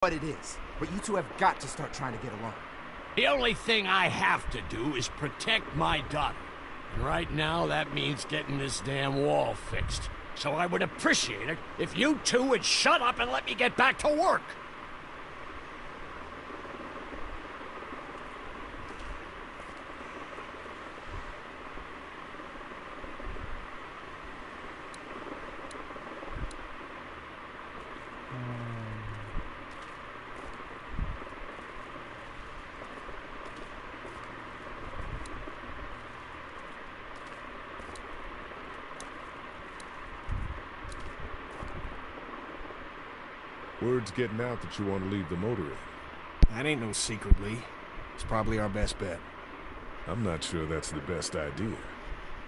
what it is, but you two have got to start trying to get along. The only thing I have to do is protect my daughter. And right now, that means getting this damn wall fixed. So I would appreciate it if you two would shut up and let me get back to work. Word's getting out that you want to leave the motor inn. That ain't no secret, Lee. It's probably our best bet. I'm not sure that's the best idea.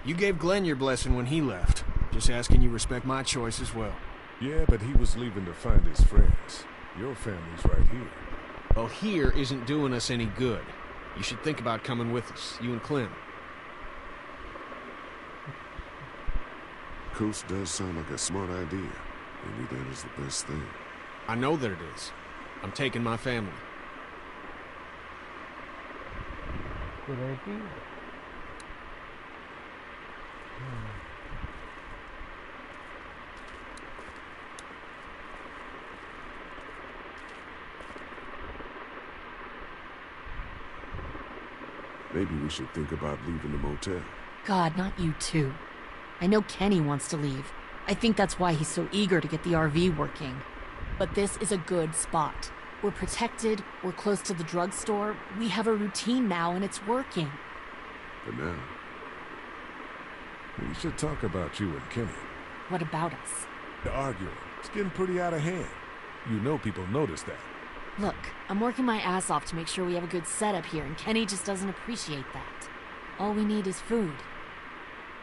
You gave Glenn your blessing when he left. Just asking you respect my choice as well. Yeah, but he was leaving to find his friends. Your family's right here. Well, here isn't doing us any good. You should think about coming with us, you and Clem. Coast does sound like a smart idea. Maybe that is the best thing. I know that it is. I'm taking my family. Good idea. Maybe we should think about leaving the motel. God, not you too. I know Kenny wants to leave. I think that's why he's so eager to get the RV working. But this is a good spot. We're protected, we're close to the drugstore, we have a routine now and it's working. For now. We should talk about you and Kenny. What about us? The arguing. It's getting pretty out of hand. You know people notice that. Look, I'm working my ass off to make sure we have a good setup here, and Kenny just doesn't appreciate that. All we need is food.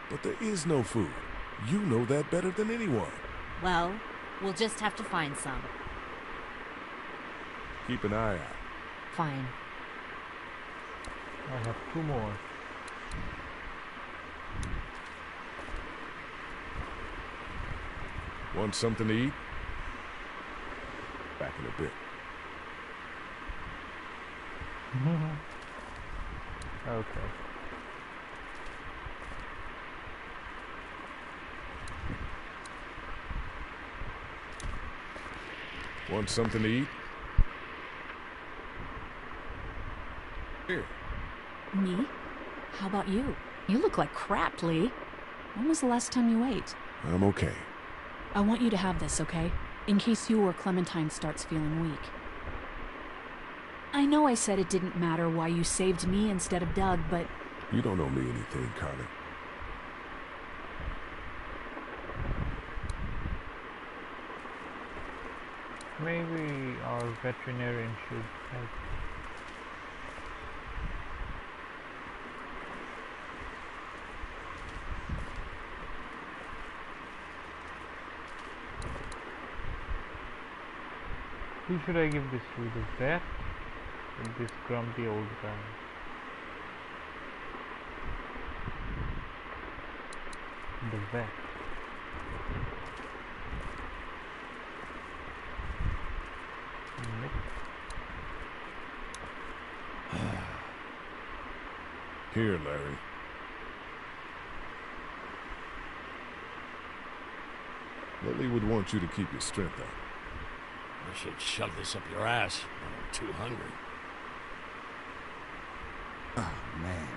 But there is no food. You know that better than anyone. Well, we'll just have to find some. Keep an eye out. Fine. I have 2 more. Want something to eat? Back in a bit. Okay. Want something to eat? Here. Me? How about you? You look like crap, Lee. When was the last time you ate? I'm okay. I want you to have this, okay? In case you or Clementine starts feeling weak. I know I said it didn't matter why you saved me instead of Doug, but... You don't owe me anything, Carly. Maybe our veterinarian should help. Who should I give this to? The vet? Or this grumpy old guy? The vet. Nope. Here, Larry. Lily would want you to keep your strength up. I should shove this up your ass when I'm too hungry. Oh, man.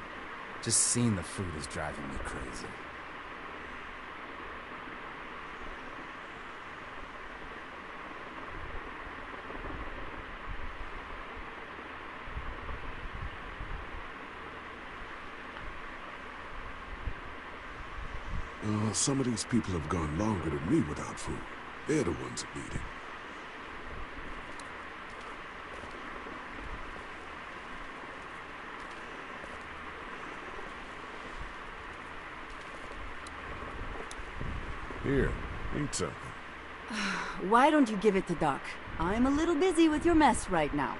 Just seeing the food is driving me crazy. Some of these people have gone longer than me without food. They're the ones that need it. Here, eat something. Why don't you give it to Doc? I'm a little busy with your mess right now.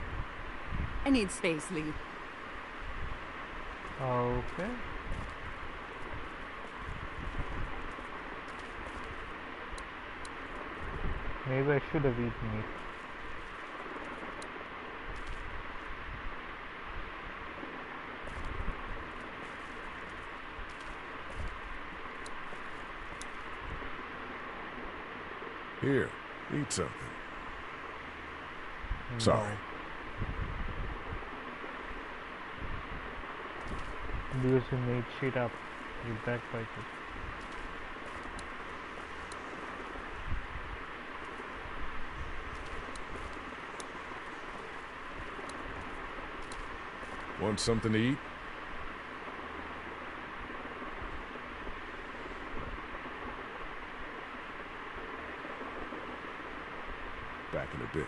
I need space, Lee. Okay. Maybe I should have eaten it. Here, eat something. Sorry. Because you made shit up. You backbited. Want something to eat? Back in a bit.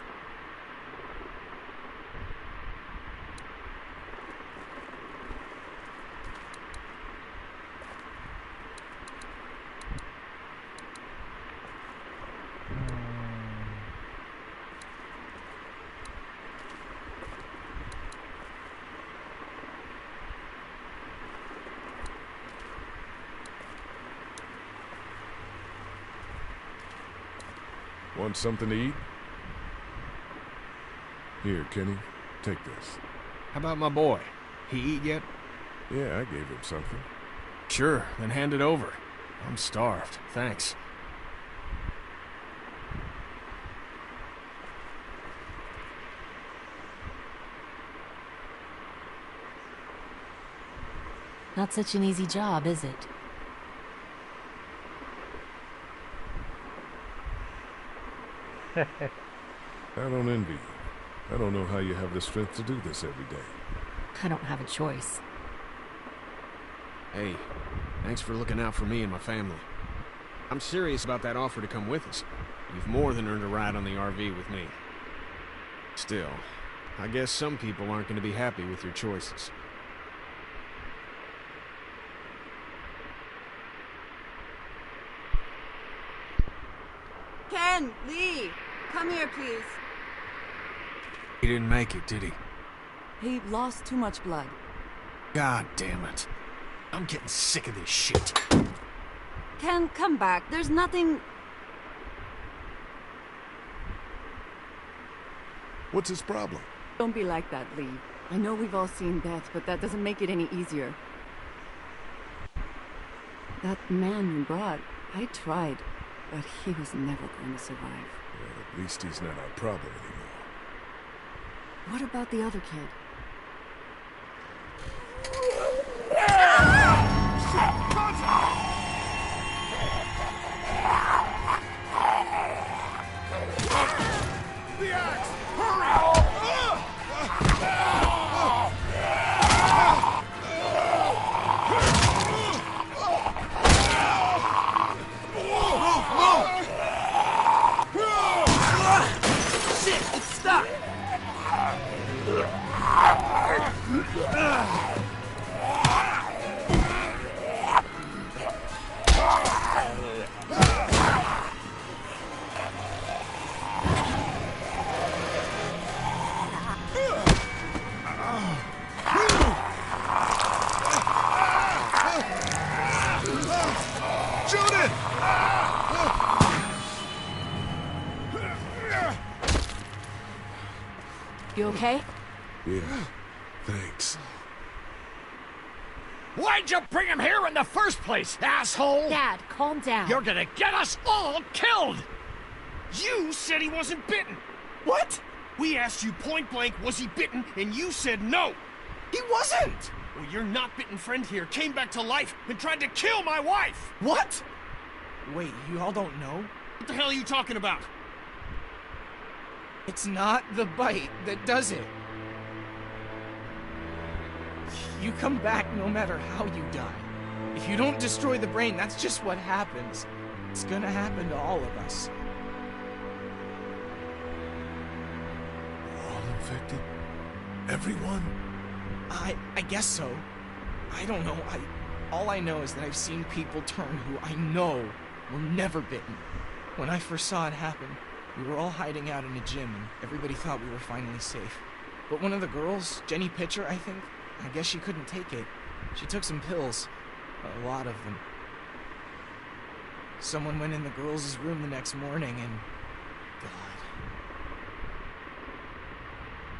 Want something to eat? Here, Kenny, take this. How about my boy? He eat yet? Yeah, I gave him something. Sure, then hand it over. I'm starved, thanks. Not such an easy job, is it? I don't envy you. I don't know how you have the strength to do this every day. I don't have a choice. Hey, thanks for looking out for me and my family. I'm serious about that offer to come with us. You've more than earned a ride on the RV with me. Still, I guess some people aren't going to be happy with your choices. Ken, Lee, come here, please. He didn't make it, did he? He lost too much blood. God damn it. I'm getting sick of this shit. Ken, come back. There's nothing... What's his problem? Don't be like that, Lee. I know we've all seen death, but that doesn't make it any easier. That man you brought, I tried, but he was never going to survive. Well, at least he's not our problem anymore. What about the other kid? The axe! Hurry! Shit, it's stuck! You okay? Yeah, thanks. Why'd you bring him here in the first place, asshole? Dad, calm down. You're gonna get us all killed! You said he wasn't bitten. What? We asked you point blank, was he bitten, and you said no. He wasn't! Well, your not bitten friend here came back to life and tried to kill my wife. What? Wait, you all don't know? What the hell are you talking about? It's not the bite that does it. You come back no matter how you die. If you don't destroy the brain, that's just what happens. It's gonna happen to all of us. We're all infected? Everyone? I guess so. I don't know. All I know is that I've seen people turn who I know were never bitten. When I first saw it happen, we were all hiding out in a gym and everybody thought we were finally safe. But one of the girls, Jenny Pitcher, I think, I guess she couldn't take it. She took some pills. A lot of them. Someone went in the girls' room the next morning and... God.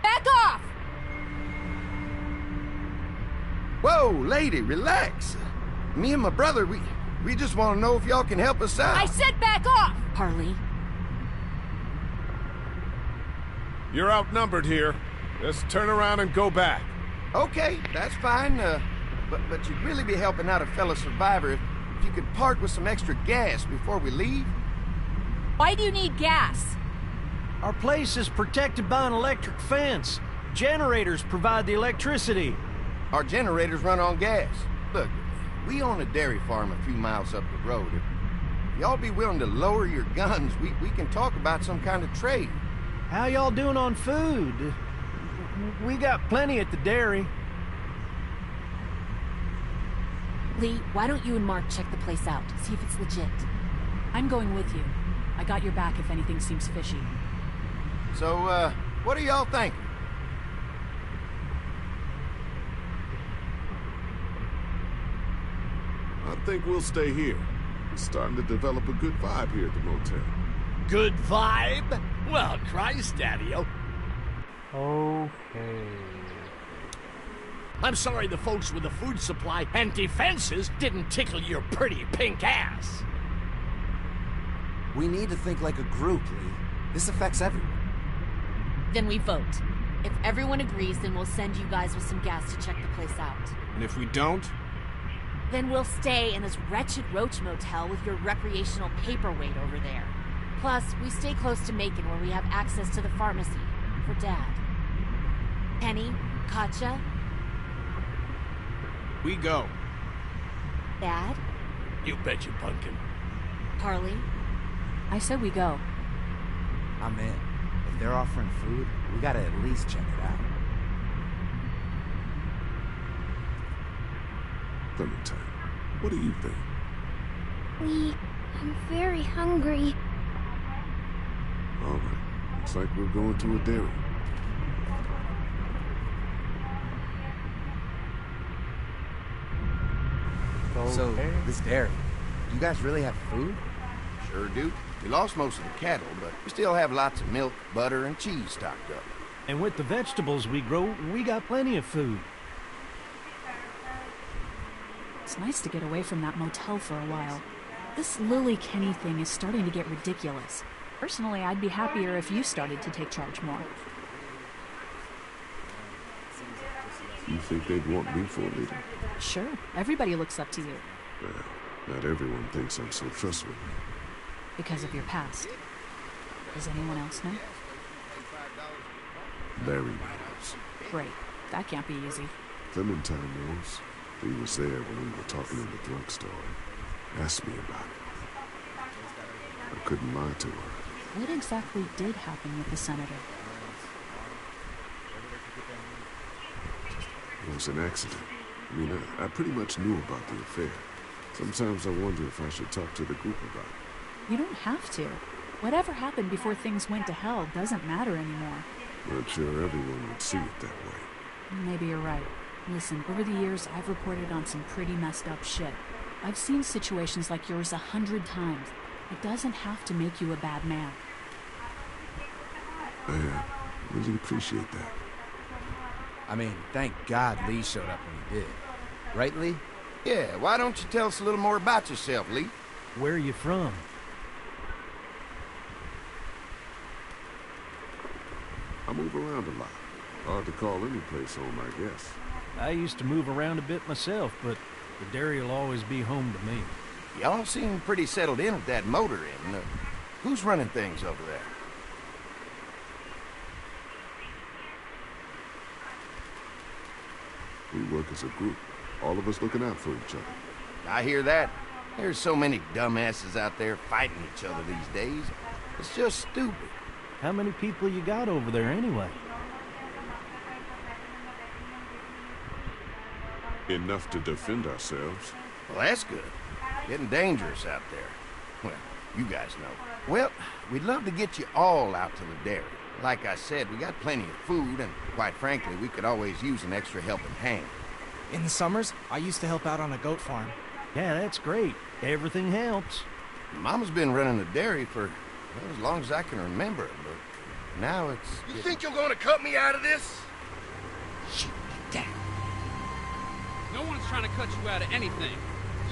Back off! Whoa, lady, relax. Me and my brother, we just want to know if y'all can help us out. I said back off! Harley, You're outnumbered here. Just turn around and go back. Okay, that's fine. But you'd really be helping out a fellow survivor if you could part with some extra gas before we leave. Why do you need gas? Our place is protected by an electric fence. Generators provide the electricity. Our generators run on gas. Look, we own a dairy farm a few miles up the road. If y'all be willing to lower your guns, we can talk about some kind of trade. How y'all doing on food? We got plenty at the dairy. Lee, why don't you and Mark check the place out, see if it's legit? I'm going with you. I got your back if anything seems fishy. So, what are y'all thinking? I think we'll stay here. We're starting to develop a good vibe here at the motel. Good vibe? Well, Christ, Daddy-o. Okay. I'm sorry the folks with the food supply and defenses didn't tickle your pretty pink ass. We need to think like a group, Lee. This affects everyone. Then we vote. If everyone agrees, then we'll send you guys with some gas to check the place out. And if we don't? Then we'll stay in this wretched roach motel with your recreational paperweight over there. Plus, we stay close to Macon where we have access to the pharmacy. For Dad. Penny, Katja. We go. Dad? You bet you, Pumpkin. Harley? I said we go. I'm in. If they're offering food, we gotta at least check it out. Clementine, what do you think? I'm very hungry. All right. Looks like we're going to a dairy. So, this dairy, you guys really have food? Sure do. We lost most of the cattle, but we still have lots of milk, butter, and cheese stocked up. And with the vegetables we grow, we got plenty of food. It's nice to get away from that motel for a while. This Lily Kenny thing is starting to get ridiculous. Personally, I'd be happier if you started to take charge more. You think they'd want me for a leader? Sure. Everybody looks up to you. Well, not everyone thinks I'm so trustworthy. Because of your past. Does anyone else know? Larry knows. Great. That can't be easy. Clementine knows. He was there when we were talking in the drugstore. Asked me about it. I couldn't lie to her. What exactly did happen with the senator? It was an accident. I mean, I pretty much knew about the affair. Sometimes I wonder if I should talk to the group about it. You don't have to. Whatever happened before things went to hell doesn't matter anymore. Not sure everyone would see it that way. Maybe you're right. Listen, over the years, I've reported on some pretty messed up shit. I've seen situations like yours 100 times. It doesn't have to make you a bad man. I really appreciate that. I mean, thank God Lee showed up when he did. Right, Lee? Yeah, why don't you tell us a little more about yourself, Lee? Where are you from? I move around a lot. Hard to call any place home, I guess. I used to move around a bit myself, but the dairy will always be home to me. Y'all seem pretty settled in at that motor inn. Who's running things over there? We work as a group. All of us looking out for each other. I hear that. There's so many dumbasses out there fighting each other these days. It's just stupid. How many people you got over there anyway? Enough to defend ourselves. Well, that's good. Getting dangerous out there. Well, you guys know. Well, we'd love to get you all out to the dairy. Like I said, we got plenty of food, and quite frankly, we could always use an extra helping hand. In the summers, I used to help out on a goat farm. Yeah, that's great. Everything helps. Mama's been running the dairy for well, as long as I can remember, but now it's... You think you're gonna cut me out of this? Shit, damn. No one's trying to cut you out of anything.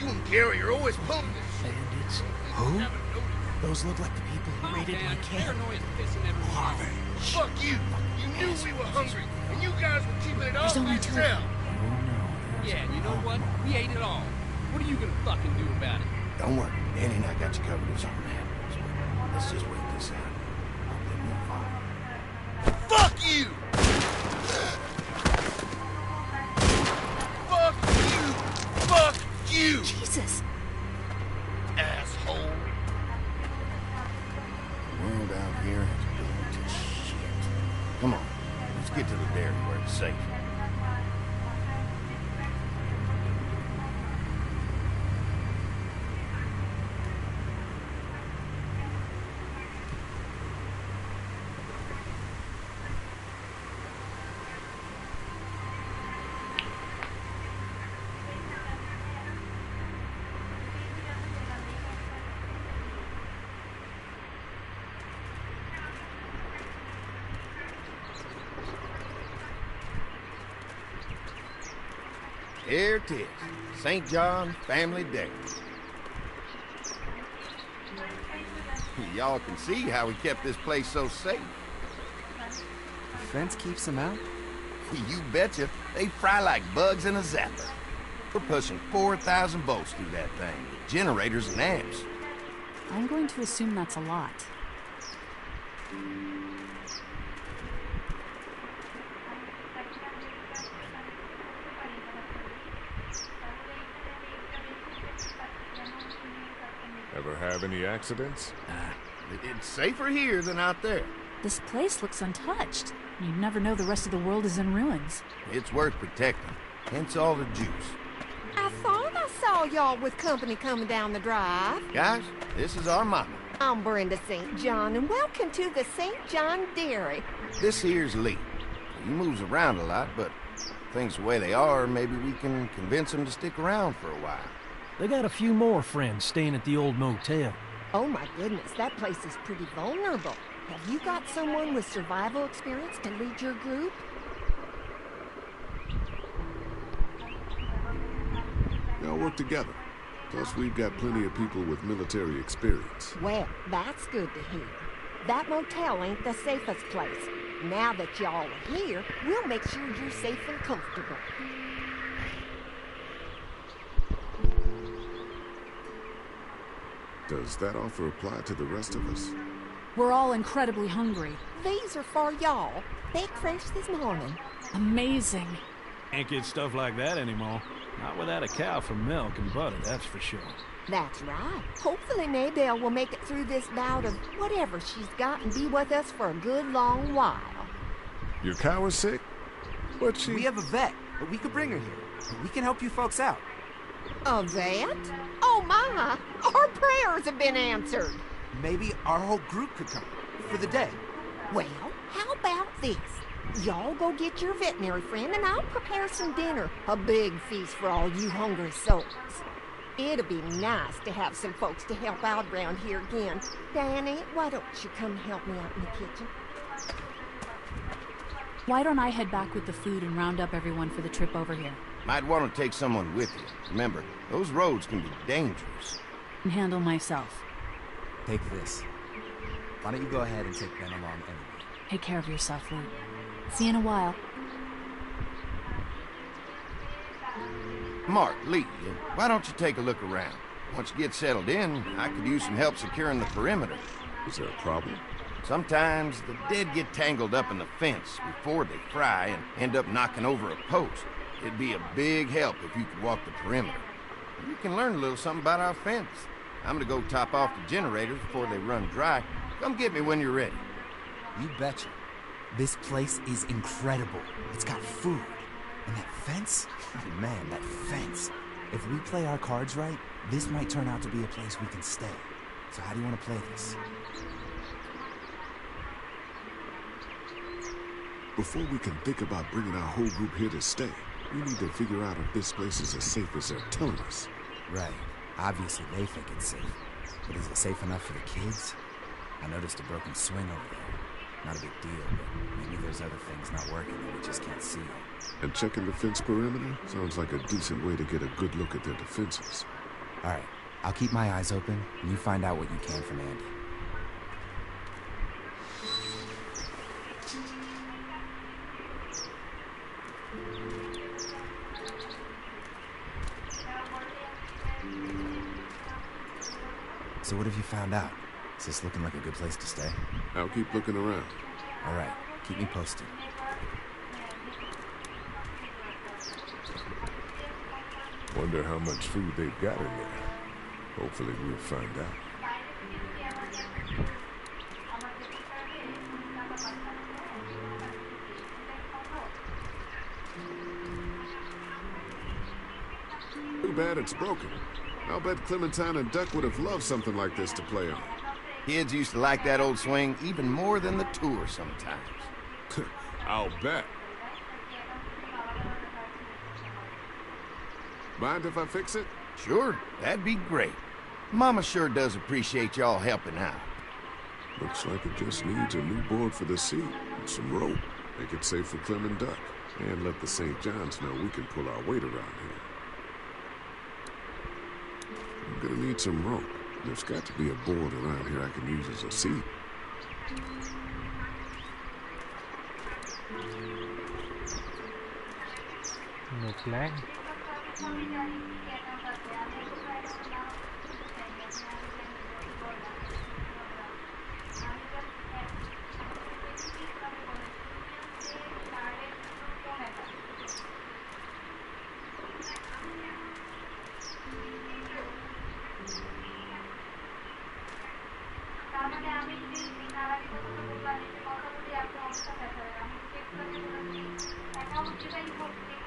You and Gary are always pulling this shit. Bandits? Who? Those look like the people who raided my camp. Paranoia's pissing everyone off. Fuck you! You knew we were hungry, and you guys were keeping it all There's to only two. yourself. Yeah, and you know what? We ate it all. What are you gonna fucking do about it? Don't worry, Danny and I got you covered if something happens. Let's just wait this out. Hope they move on. Fuck you! Fuck you! Fuck you! Jesus. Asshole. The world out here has gone to shit. Come on, let's get to the dairy where it's safe. Here it is, St. John Family Dairy. Y'all can see how we kept this place so safe. The fence keeps them out? You betcha. They fry like bugs in a zapper. We're pushing 4,000 volts through that thing, with generators and amps. I'm going to assume that's a lot. Ever have any accidents? It's safer here than out there. This place looks untouched. You'd never know the rest of the world is in ruins. It's worth protecting, hence all the juice. I thought I saw y'all with company coming down the drive. Guys, this is our mama. I'm Brenda St. John, and welcome to the St. John Dairy. This here's Lee. He moves around a lot, but things the way they are, maybe we can convince him to stick around for a while. They got a few more friends staying at the old motel. Oh my goodness, that place is pretty vulnerable. Have you got someone with survival experience to lead your group? Y'all work together. Plus, we've got plenty of people with military experience. Well, that's good to hear. That motel ain't the safest place. Now that y'all are here, we'll make sure you're safe and comfortable. Does that offer apply to the rest of us? We're all incredibly hungry. These are for y'all. Baked fresh this morning. Amazing. Can't get stuff like that anymore. Not without a cow for milk and butter, that's for sure. That's right. Hopefully Maybelle will make it through this bout of whatever she's got and be with us for a good long while. Your cow is sick? But she... We have a vet, but we could bring her here. We can help you folks out. A vet? Oh my! Our prayers have been answered. Maybe our whole group could come. For the day. Well, how about this? Y'all go get your veterinary friend and I'll prepare some dinner. A big feast for all you hungry souls. It'll be nice to have some folks to help out around here again. Danny, why don't you come help me out in the kitchen? Why don't I head back with the food and round up everyone for the trip over here? Might want to take someone with you. Remember, those roads can be dangerous. And handle myself. Take this. Why don't you go ahead and take Ben along anyway? Take care of yourself, Lee. See you in a while. Mark, Lee, why don't you take a look around? Once you get settled in, I could use some help securing the perimeter. Is there a problem? Sometimes the dead get tangled up in the fence before they fry and end up knocking over a post. It'd be a big help if you could walk the perimeter. You can learn a little something about our fence. I'm gonna go top off the generators before they run dry. Come get me when you're ready. You betcha. This place is incredible. It's got food. And that fence? Oh man, that fence. If we play our cards right, this might turn out to be a place we can stay. So how do you want to play this? Before we can think about bringing our whole group here to stay, we need to figure out if this place is as safe as they're telling us. Right. Obviously they think it's safe. But is it safe enough for the kids? I noticed a broken swing over there. Not a big deal, but maybe there's other things not working that we just can't see. And checking the fence perimeter sounds like a decent way to get a good look at their defenses. All right. I'll keep my eyes open, and you find out what you can from Andy. So what have you found out? Is this looking like a good place to stay? I'll keep looking around. All right, keep me posted. Wonder how much food they've got in there. Hopefully we'll find out. Too bad it's broken. I'll bet Clementine and Duck would have loved something like this to play on. Kids used to like that old swing even more than the tour sometimes. I'll bet. Mind if I fix it? Sure, that'd be great. Mama sure does appreciate y'all helping out. Looks like it just needs a new board for the seat and some rope. Make it safe for Clem and Duck. And let the St. John's know we can pull our weight around here. I'm gonna need some rope. There's got to be a board around here I can use as a seat. No flag.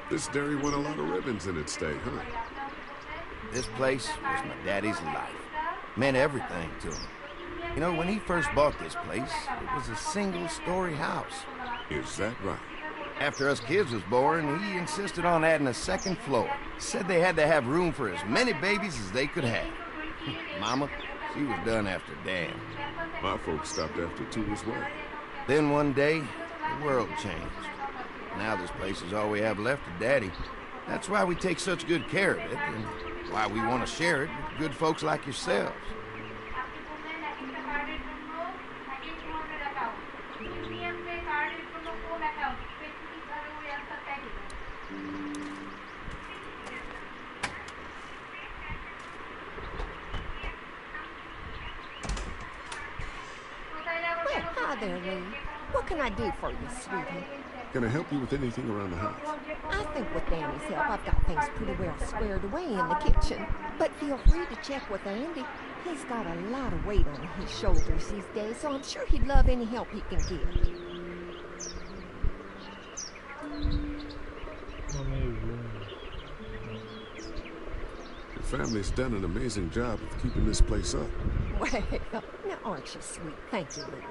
This dairy won a lot of ribbons in its day, huh? This place was my daddy's life. Meant everything to him. You know, when he first bought this place, it was a single-story house. Is that right? After us kids was born, he insisted on adding a second floor. Said they had to have room for as many babies as they could have. Mama, she was done after Dan. My folks stopped after 2 as well. Then one day, the world changed. Now this place is all we have left of Daddy. That's why we take such good care of it, and why we want to share it with good folks like yourselves. Well, hi there, Lee. What can I do for you, sweetie? Can I help you with anything around the house? I think with Danny's help, I've got things pretty well squared away in the kitchen. But feel free to check with Andy. He's got a lot of weight on his shoulders these days, so I'm sure he'd love any help he can get. Your family's done an amazing job of keeping this place up. Well, now aren't you sweet? Thank you, Lee.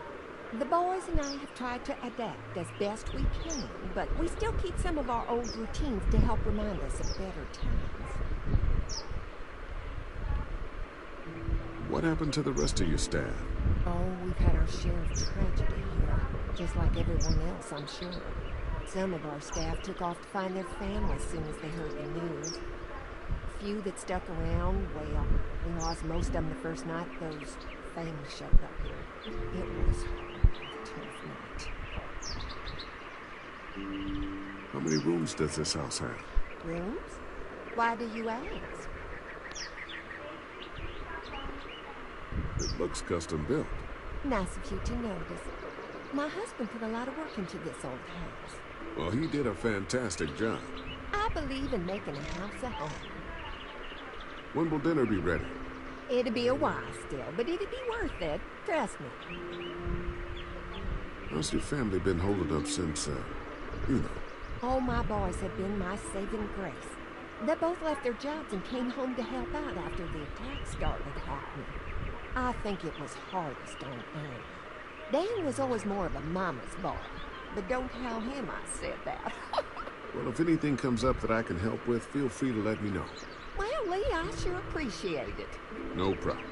The boys and I have tried to adapt as best we can, but we still keep some of our old routines to help remind us of better times. What happened to the rest of your staff? Oh, we've had our share of tragedy here, just like everyone else, I'm sure. Some of our staff took off to find their families as soon as they heard the news. A few that stuck around, well, we lost most of them the first night those things showed up here. It was How many rooms does this house have? Rooms? Why do you ask? It looks custom built. Nice of you to notice. My husband put a lot of work into this old house. Well, he did a fantastic job. I believe in making a house a home. When will dinner be ready? It'll be a while still, but it'll be worth it. Trust me. How's your family been holding up since, you know? All my boys have been my saving grace. They both left their jobs and came home to help out after the attack started happening. I think it was hardest on Annie. Dan was always more of a mama's boy, but don't tell him I said that. Well, if anything comes up that I can help with, feel free to let me know. Well, Lee, I sure appreciate it. No problem.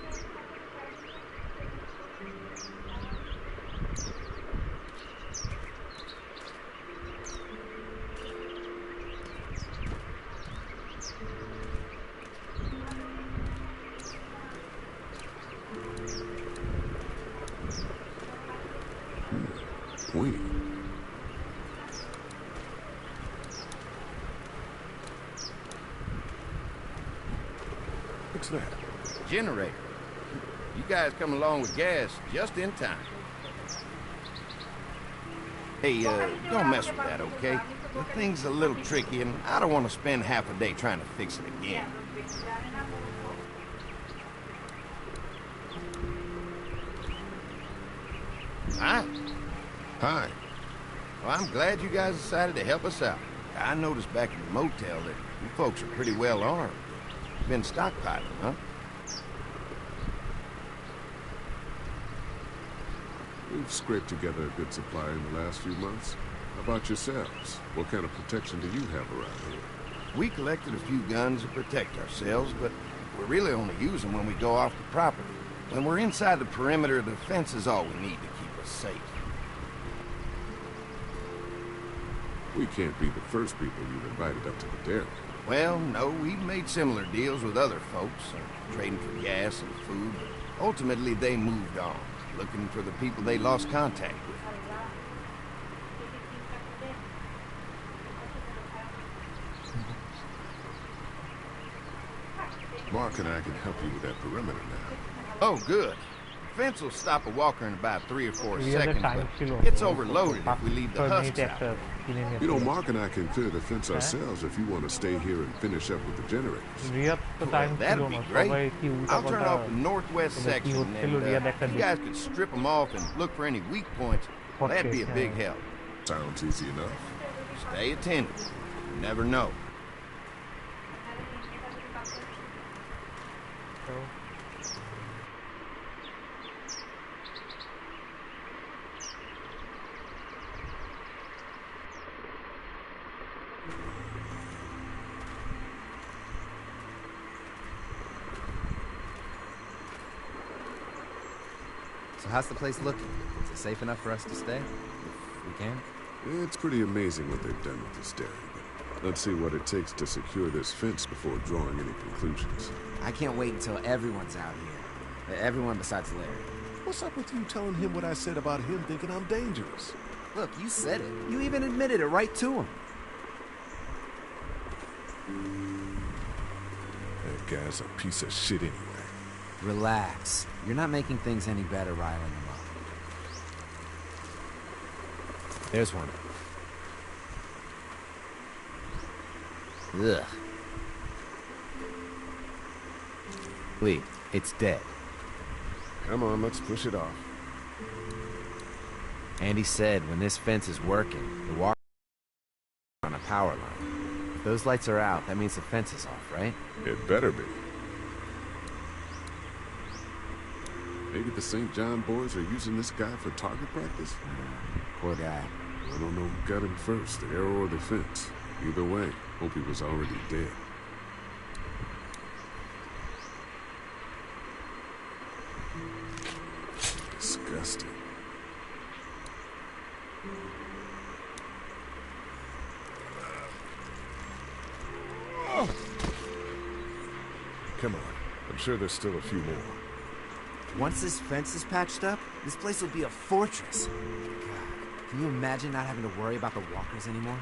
What's that? Generator. You guys come along with gas just in time. Hey, don't mess with that, okay? The thing's a little tricky, and I don't want to spend half a day trying to fix it again. Hi. Hi. Well, I'm glad you guys decided to help us out. I noticed back in the motel that you folks are pretty well armed. Been stockpiling, huh? We've scraped together a good supply in the last few months. How about yourselves? What kind of protection do you have around here? We collected a few guns to protect ourselves, but we really only use them when we go off the property. When we're inside the perimeter, the fence is all we need to keep us safe. We can't be the first people you've invited up to the dairy. Well, no, we've made similar deals with other folks, trading for gas and food, but ultimately they moved on, looking for the people they lost contact with. Mark and I can help you with that perimeter now. Oh, good. The fence will stop a walker in about 3 or 4 We are the seconds, time but kilo. it's overloaded if we leave the husks out. You know, Mark and I can clear the fence ourselves if you want to stay here and finish up with the generators. Well, that'd be great. I'll turn off the northwest section, and if you guys could strip them off and look for any weak points, that'd be a big help. Sounds easy enough. Stay attentive. You never know. So how's the place looking? Is it safe enough for us to stay? If we can? It's pretty amazing what they've done with this dairy, but let's see what it takes to secure this fence before drawing any conclusions. I can't wait until everyone's out here. Everyone besides Larry. What's up with you telling him what I said about him thinking I'm dangerous? Look, you said it. You even admitted it right to him. That guy's a piece of shit anyway. Relax. You're not making things any better riling him up. There's one. Ugh. Lee, it's dead. Come on, let's push it off. Andy said when this fence is working, the water on a power line. If those lights are out, that means the fence is off, right? It better be. Maybe the St. John boys are using this guy for target practice? Poor guy. I don't know who got him first, the arrow or the fence. Either way, hope he was already dead. Disgusting. Come on. I'm sure there's still a few more. Once this fence is patched up, this place will be a fortress. God, can you imagine not having to worry about the walkers anymore?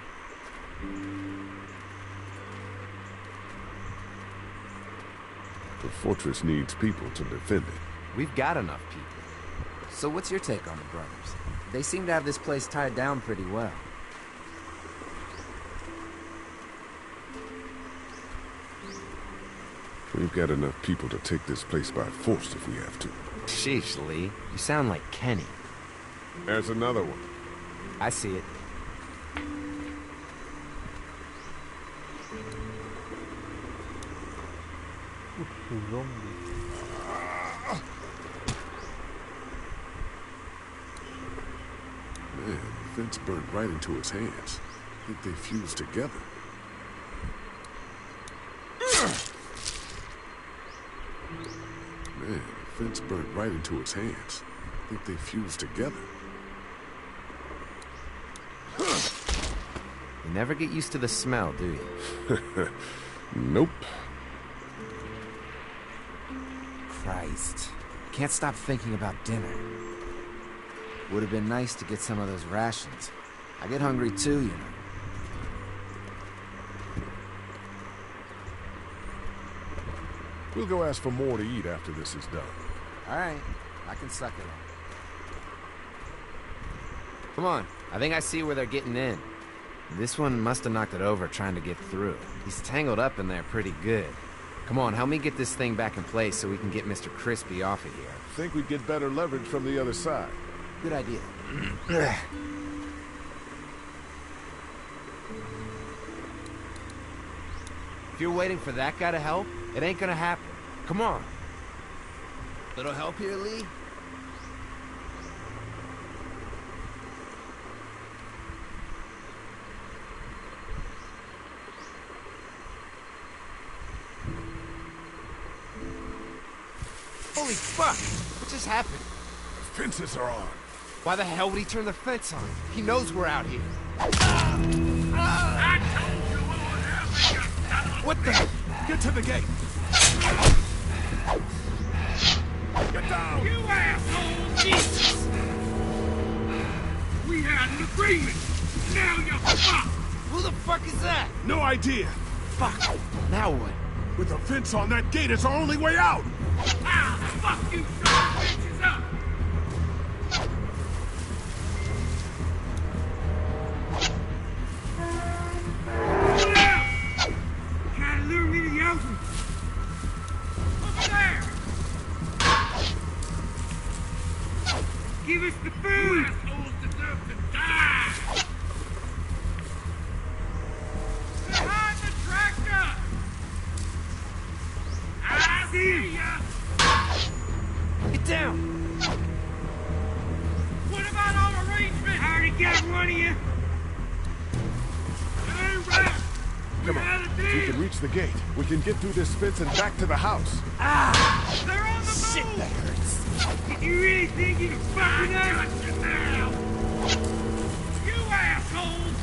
The fortress needs people to defend it. We've got enough people. So what's your take on the brothers? They seem to have this place tied down pretty well. We've got enough people to take this place by force if we have to. Sheesh, Lee. You sound like Kenny. There's another one. I see it. Man, the fence burned right into his hands. I think they fused together. Man, the fence burned right into his hands. I think they fused together. You never get used to the smell, do you? Nope. Christ. Can't stop thinking about dinner. Would have been nice to get some of those rations. I get hungry too, you know. We'll go ask for more to eat after this is done. All right, I can suck it up. Come on, I think I see where they're getting in. This one must have knocked it over trying to get through. He's tangled up in there pretty good. Come on, help me get this thing back in place so we can get Mr. Crispy off of here. Think we'd get better leverage from the other side. Good idea. If you're waiting for that guy to help, it ain't gonna happen. Come on. Little help here, Lee? Holy fuck! What just happened? The fences are on. Why the hell would he turn the fence on? He knows we're out here. What the? Get to the gate! Get down! You asshole! Jesus! We had an agreement! Now you're fucked! Who the fuck is that? No idea! Fuck! Now what? With a fence on that gate, it's our only way out! Ah! Fuck you, son! Bitches up! Pull out! Trying to lure me to the ocean! Over there! Give us the food! You assholes deserve to die! Behind the tractor! I see ya! Get down! What about our arrangement? I already got one of you. It ain't right. Come on, if we can reach the gate, we can get through this fence and back to the house. Ah! They're on the Shit, move! that hurts. Did you really think you could fuck with us? I got you now! You assholes!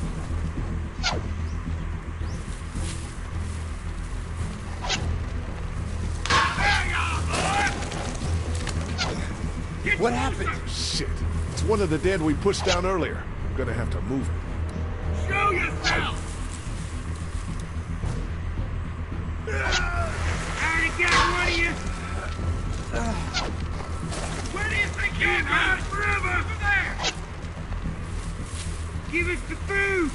What happened? Shit. It's one of the dead we pushed down earlier. I'm gonna have to move it. Show yourself! I already got one of you! Where do you think you're going? Forever! Over there! Give us the food!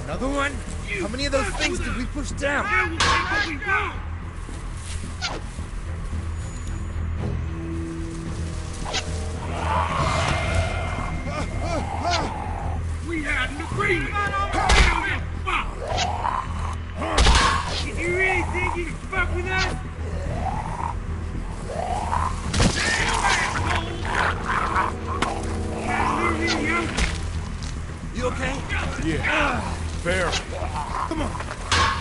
Another one? How many of those things did we push down? I will take what we want! We had an agreement! Now you're fucked! Did you really think you could fuck with us? You okay? Yeah. Fair. Come on.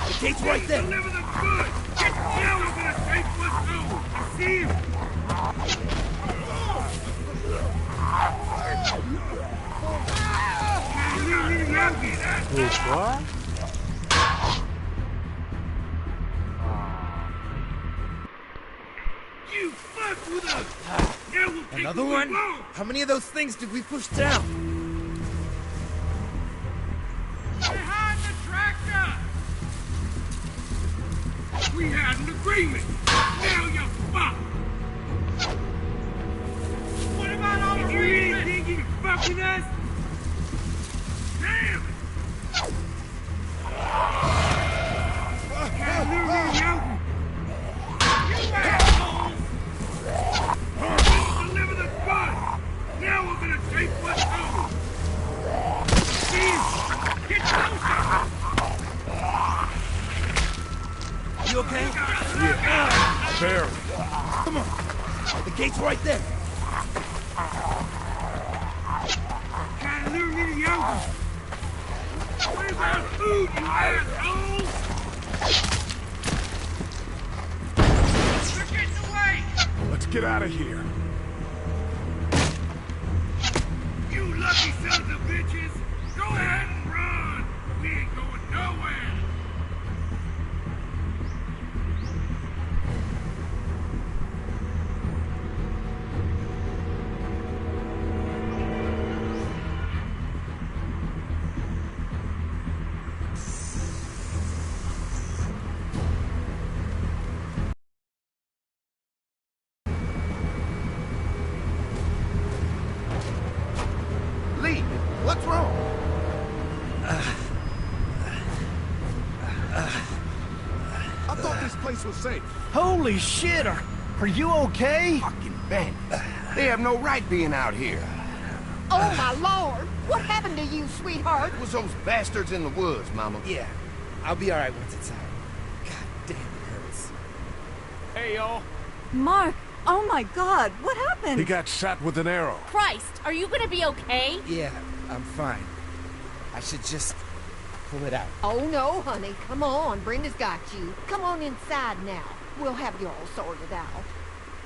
The gate's right there. Deliver the goods! Get down! We're gonna take what's new! I see him! What? You fuck with us! Now we'll take Another what one? we want! How many of those things did we push down? Behind the tractor! We had an agreement! Now you're fucked! What about all the you really think you can fuck with us? Damn it! Can't lure me to the open! You assholes! Deliver the goods! Now we're gonna take what's ours! See? Get closer! You okay? Yeah. Fair. Come on. The gate's right there. Trying to lure me to the open! Where's our food, you assholes? They're getting away! Let's get out of here. You lucky sons of bitches! Go ahead and run! We ain't going nowhere! What's wrong? I thought this place was safe. Holy shit, are you okay? Fucking bandits. They have no right being out here. Oh, my lord! What happened to you, sweetheart? It was those bastards in the woods, Mama. Yeah, I'll be alright once it's out. God damn, it hurts. Hey, y'all. Mark, oh my god, what happened? He got shot with an arrow. Christ, are you gonna be okay? Yeah, I'm fine. I should just pull it out. Oh, no, honey. Come on. Brenda's got you. Come on inside now. We'll have you all sorted out.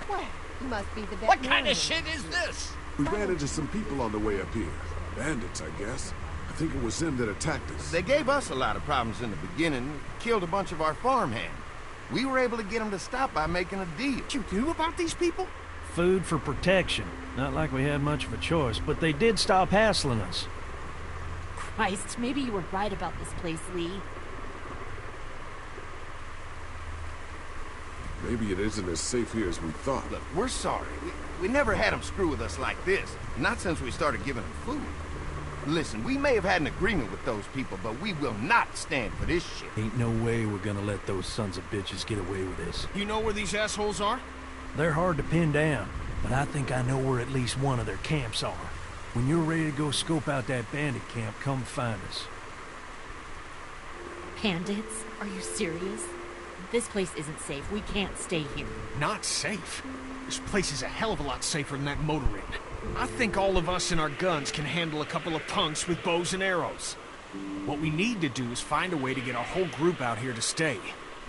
Well, you must be the veterinarian. What kind of shit is this? We ran into some people on the way up here. Bandits, I guess. I think it was them that attacked us. They gave us a lot of problems in the beginning, killed a bunch of our farmhands. We were able to get them to stop by making a deal. What you knew about these people? Food for protection. Not like we had much of a choice, but they did stop hassling us. Christ, maybe you were right about this place, Lee. Maybe it isn't as safe here as we thought. Look, we're sorry. We never had them screw with us like this. Not since we started giving them food. Listen, we may have had an agreement with those people, but we will not stand for this shit. Ain't no way we're gonna let those sons of bitches get away with this. You know where these assholes are? They're hard to pin down, but I think I know where at least one of their camps are. When you're ready to go scope out that bandit camp, come find us. Bandits? Are you serious? This place isn't safe. We can't stay here. Not safe? This place is a hell of a lot safer than that motor inn. I think all of us and our guns can handle a couple of punks with bows and arrows. What we need to do is find a way to get our whole group out here to stay.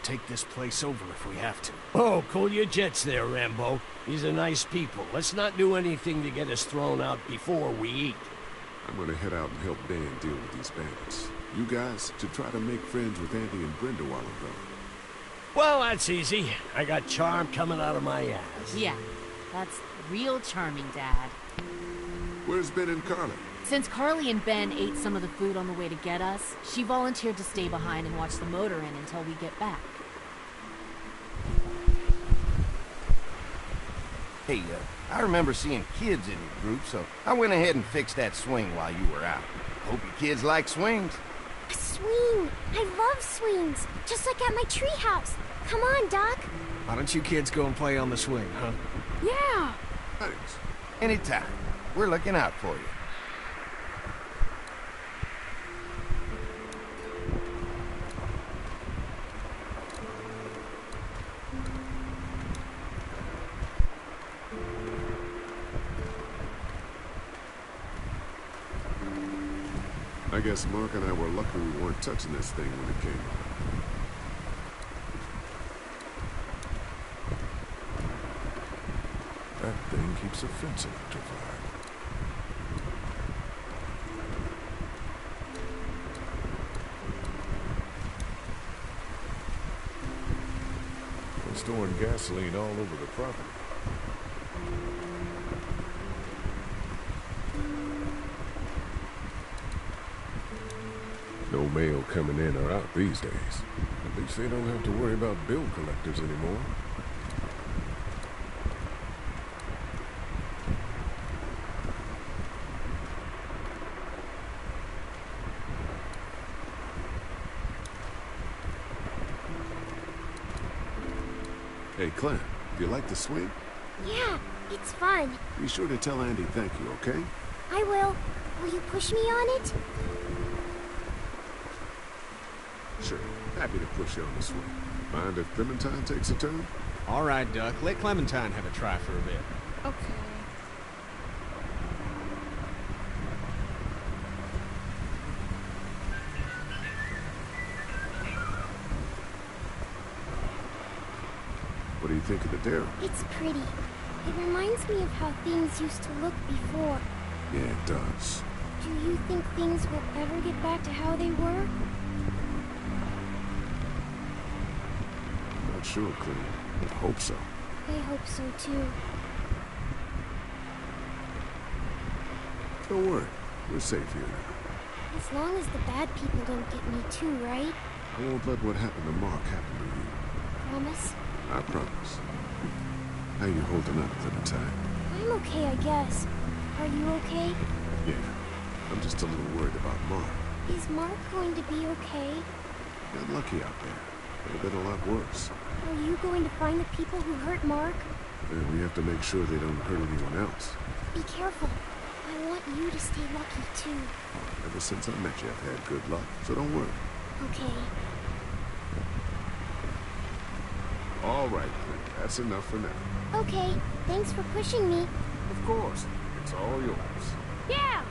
Take this place over if we have to. Oh, cool your jets there, Rambo. These are nice people. Let's not do anything to get us thrown out before we eat. I'm gonna head out and help Dan deal with these bandits. You guys should try to make friends with Andy and Brenda while I'm gone. Well, that's easy. I got charm coming out of my ass. Yeah, that's real charming, Dad. Where's Ben and Carly? Since Carly and Ben ate some of the food on the way to get us, she volunteered to stay behind and watch the motor inn until we get back. Hey, I remember seeing kids in your group, so I went ahead and fixed that swing while you were out. Hope your kids like swings. A swing! I love swings! Just like at my treehouse. Come on, Doc. Why don't you kids go and play on the swing, huh? Yeah. Thanks. Anytime. We're looking out for you. I guess Mark and I were lucky we weren't touching this thing when it came up. That thing keeps a fence electrified. They're storing gasoline all over the property. No mail coming in or out these days. At least they don't have to worry about bill collectors anymore. Hey, Clem, do you like the swing? Yeah, it's fun. Be sure to tell Andy thank you, okay? I will. Will you push me on it? Sure. Happy to push you on the swing. Mind if Clementine takes a turn? All right, Duck. Let Clementine have a try for a bit. Okay. What do you think of the dairy? It's pretty. It reminds me of how things used to look before. Yeah, it does. Do you think things will ever get back to how they were? Not sure, Clem. I hope so. I hope so too. Don't worry. We're safe here now. As long as the bad people don't get me too, right? I won't let what happened to Mark happen to you. Promise? I promise. How you holding up, Clementine? I'm okay, I guess. Are you okay? Yeah. I'm just a little worried about Mark. Is Mark going to be okay? Got lucky out there. Could have been a lot worse. Are you going to find the people who hurt Mark? And we have to make sure they don't hurt anyone else. Be careful. I want you to stay lucky, too. Ever since I met you, I've had good luck, so don't worry. Okay. All right, Clint. That's enough for now. Okay. Thanks for pushing me. Of course. It's all yours. Yeah!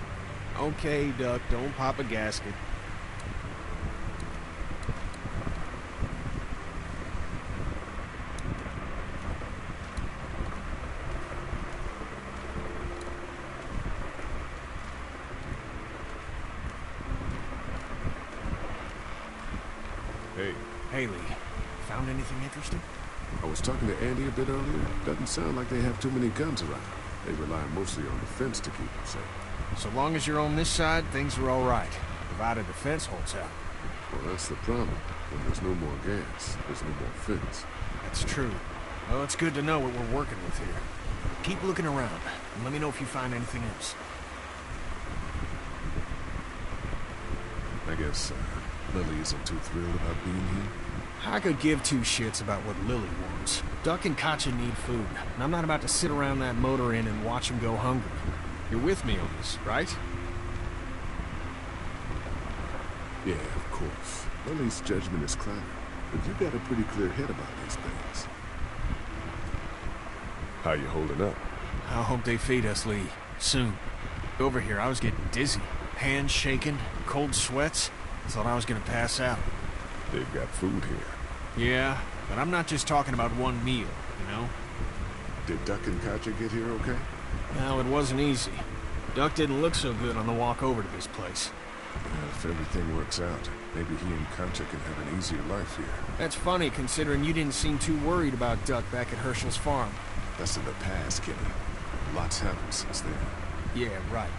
Okay, Duck, don't pop a gasket. Hey. Haley, found anything interesting? I was talking to Andy a bit earlier. Doesn't sound like they have too many guns around. They rely mostly on the fence to keep them safe. So long as you're on this side, things are all right. Provided the fence holds out. Well, that's the problem. When there's no more gas, there's no more fence. That's true. Well, it's good to know what we're working with here. Keep looking around, and let me know if you find anything else. I guess Lily isn't too thrilled about being here. I could give two shits about what Lily wants. Duck and Katjaa need food, and I'm not about to sit around that motor inn and watch them go hungry. You're with me on this, right? Yeah, of course. Lily's judgment is clouded, but you got a pretty clear head about these things. How you holding up? I hope they feed us, Lee. Soon. Over here, I was getting dizzy. Hands shaking, cold sweats. Thought I was gonna pass out. They've got food here. Yeah, but I'm not just talking about one meal, you know? Did Duck and Katjaa get here okay? Well, it wasn't easy. Duck didn't look so good on the walk over to this place. Yeah, if everything works out, maybe he and Katjaa can have an easier life here. That's funny, considering you didn't seem too worried about Duck back at Hershel's farm. That's in the past, Kenny. Lots happened since then. Yeah, right.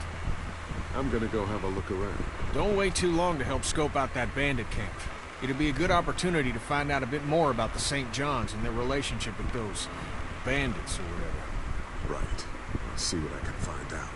I'm gonna go have a look around. Don't wait too long to help scope out that bandit camp. It'll be a good opportunity to find out a bit more about the St. Johns and their relationship with those bandits or whatever. Right. I'll see what I can find out.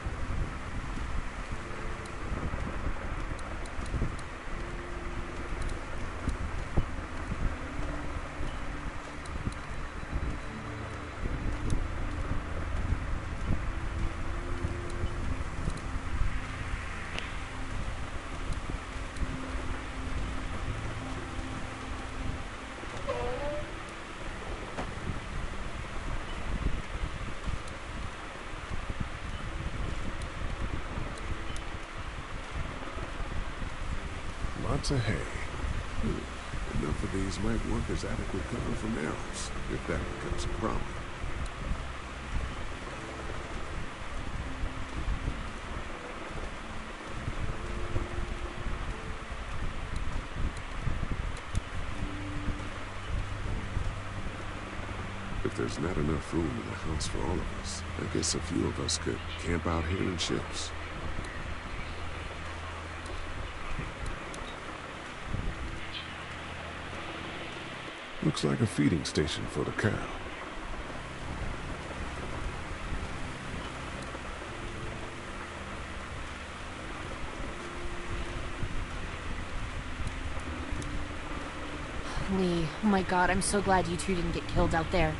Lots of hay. Enough of these might work as adequate cover from arrows, if that becomes a problem. If there's not enough room in the house for all of us, I guess a few of us could camp out here in ships. Looks like a feeding station for the cow. Lee, oh my god, I'm so glad you two didn't get killed out there.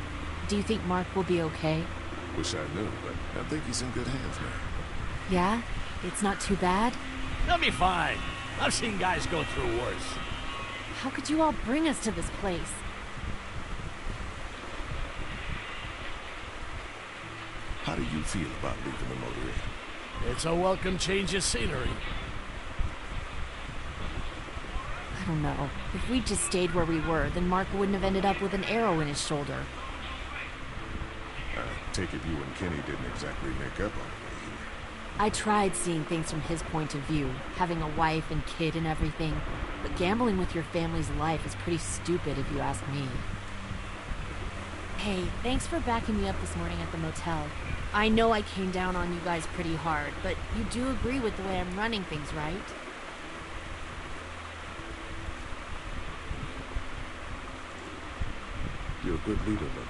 Do you think Mark will be okay? Wish I knew, but I think he's in good hands now. Yeah? It's not too bad? He'll be fine. I've seen guys go through worse. How could you all bring us to this place? How do you feel about leaving the motor inn? It's a welcome change of scenery. I don't know. If we just stayed where we were, then Mark wouldn't have ended up with an arrow in his shoulder. I take it you and Kenny didn't exactly make up on it. I tried seeing things from his point of view, having a wife and kid and everything, but gambling with your family's life is pretty stupid if you ask me. Hey, thanks for backing me up this morning at the motel. I know I came down on you guys pretty hard, but you do agree with the way I'm running things, right? You're a good leader, Lily.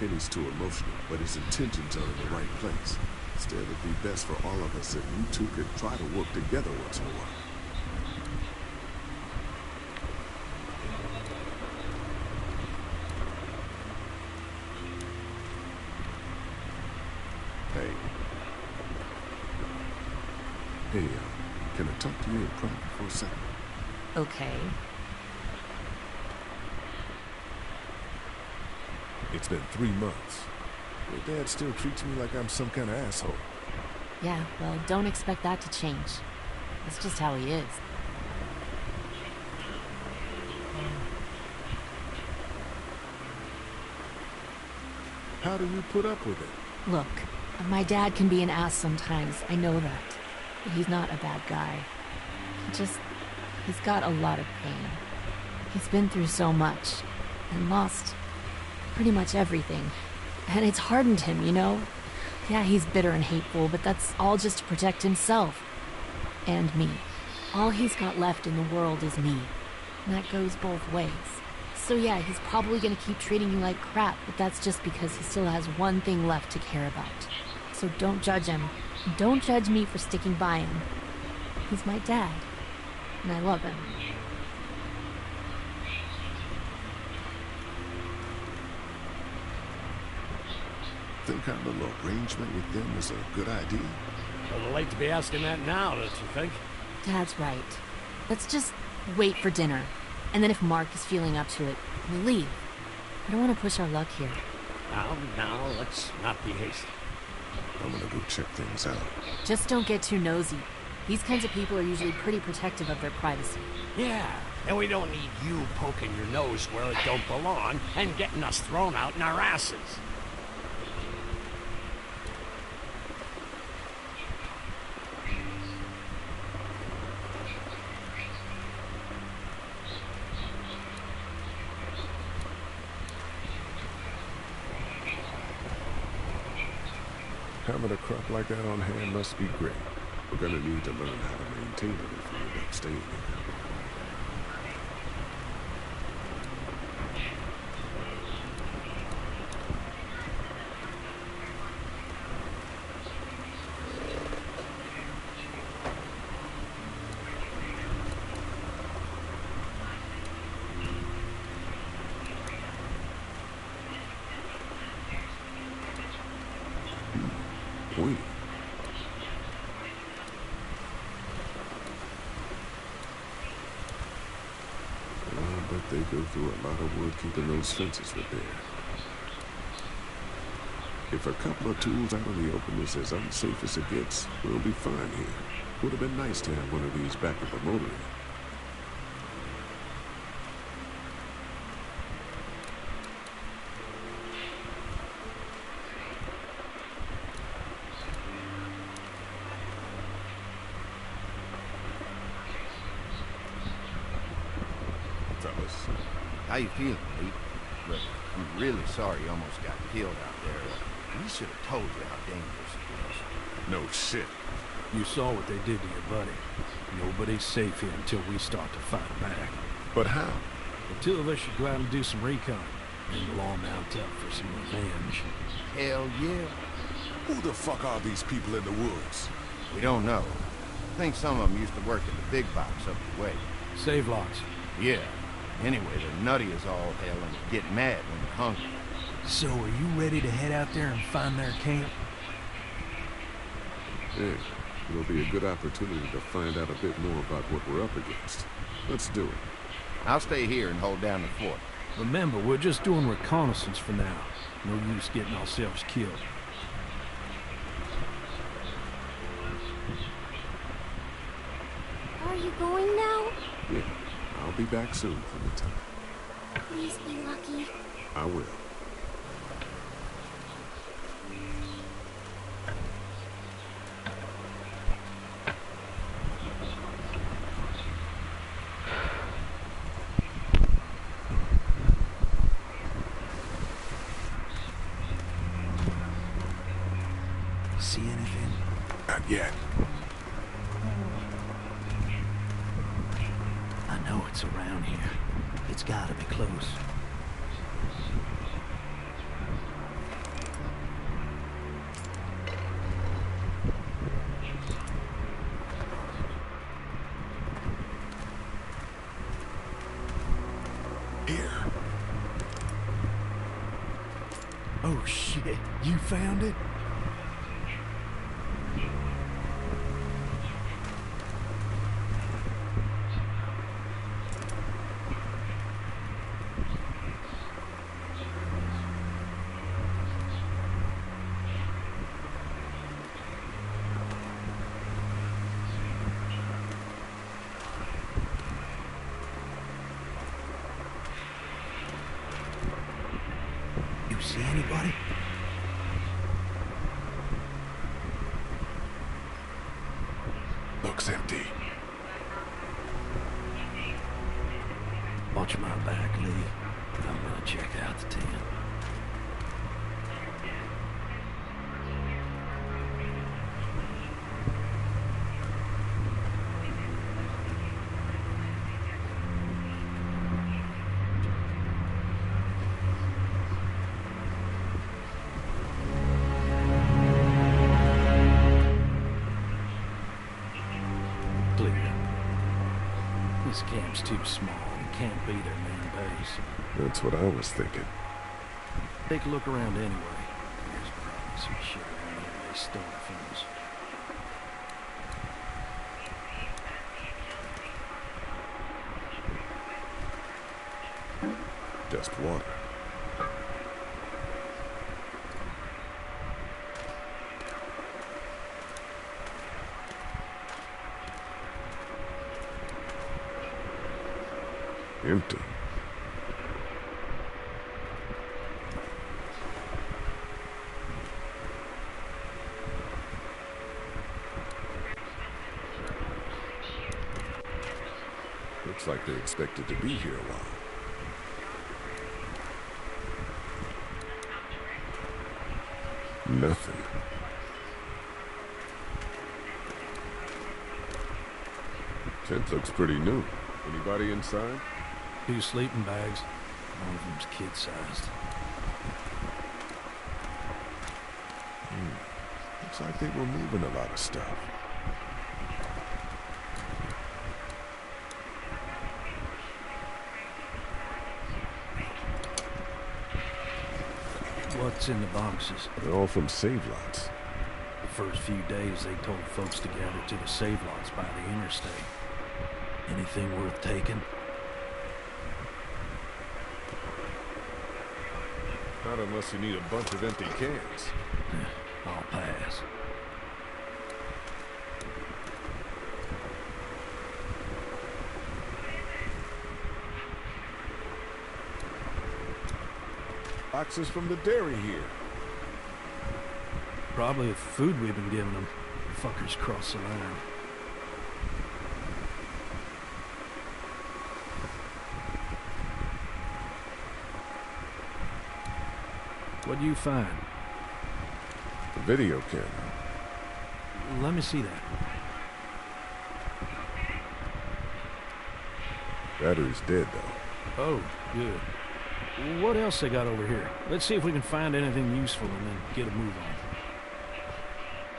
Kenny's too emotional, but his intentions are in the right place. Still, it'd be best for all of us if you two could try to work together once in a while. Hey, can I talk to you in private for a second? Okay. It's been 3 months. Your dad still treats me like I'm some kind of asshole. Yeah, well, don't expect that to change. That's just how he is. How do you put up with it? Look, my dad can be an ass sometimes, I know that. But he's not a bad guy. He's got a lot of pain. He's been through so much, and lost pretty much everything. And it's hardened him, you know? Yeah, he's bitter and hateful, but that's all just to protect himself. And me. All he's got left in the world is me. And that goes both ways. So yeah, he's probably gonna keep treating you like crap, but that's just because he still has one thing left to care about. So don't judge him. Don't judge me for sticking by him. He's my dad, and I love him. Think our little arrangement with them is a good idea? A little late to be asking that now, don't you think? Dad's right. Let's just wait for dinner. And then if Mark is feeling up to it, we leave. I don't want to push our luck here. Now, let's not be hasty. I'm gonna go check things out. Just don't get too nosy. These kinds of people are usually pretty protective of their privacy. Yeah, and we don't need you poking your nose where it don't belong and getting us thrown out in our asses. Having a crop like that on hand must be great. We're gonna need to learn how to maintain it if we end up staying here. Wait. I bet they go through a lot of wood keeping those fences repaired. If a couple of tools out in the open is as unsafe as it gets, we'll be fine here. Would have been nice to have one of these back at the motor inn. How you feeling, Pete? Look, I'm really sorry you almost got killed out there. We should have told you how dangerous it was. No shit. You saw what they did to your buddy. Nobody's safe here until we start to fight back. But how? The two of us should go out and do some recon. Then we'll all mount up for some revenge. Hell yeah. Who the fuck are these people in the woods? We don't know. I think some of them used to work at the big box up the way. Save lots. Yeah. Anyway, they're nutty as all hell and get mad when they're hungry. So are you ready to head out there and find their camp? Yeah, it'll be a good opportunity to find out a bit more about what we're up against. Let's do it. I'll stay here and hold down the fort. Remember, we're just doing reconnaissance for now. No use getting ourselves killed. Are you going now? Yeah, I'll be back soon from the time. Please be lucky. I will. See anything? Not yet. I know it's around here. It's gotta be close. Oh shit, you found it? You see anybody? Looks empty. Watch my back, Lee. I'm gonna check out the tent. This camp's too small. It can't be their main base. That's what I was thinking. Take a look around anyway. There's probably some shit around here they stole from us. Just water. Empty. Looks like they're expected to be here a while. Nothing. Tent looks pretty new. Anybody inside? 2 sleeping bags. One of them's kid-sized. Looks like they were moving a lot of stuff. What's in the boxes? They're all from save lots. The first few days they told folks to gather to the save lots by the interstate. Anything worth taking? Not unless you need a bunch of empty cans. I'll pass. Boxes from the dairy here. Probably the food we've been giving them. The fuckers cross the line. What'd you find? The video camera. Let me see that. Battery's dead, though. Oh, good. What else they got over here? Let's see if we can find anything useful and then get a move on.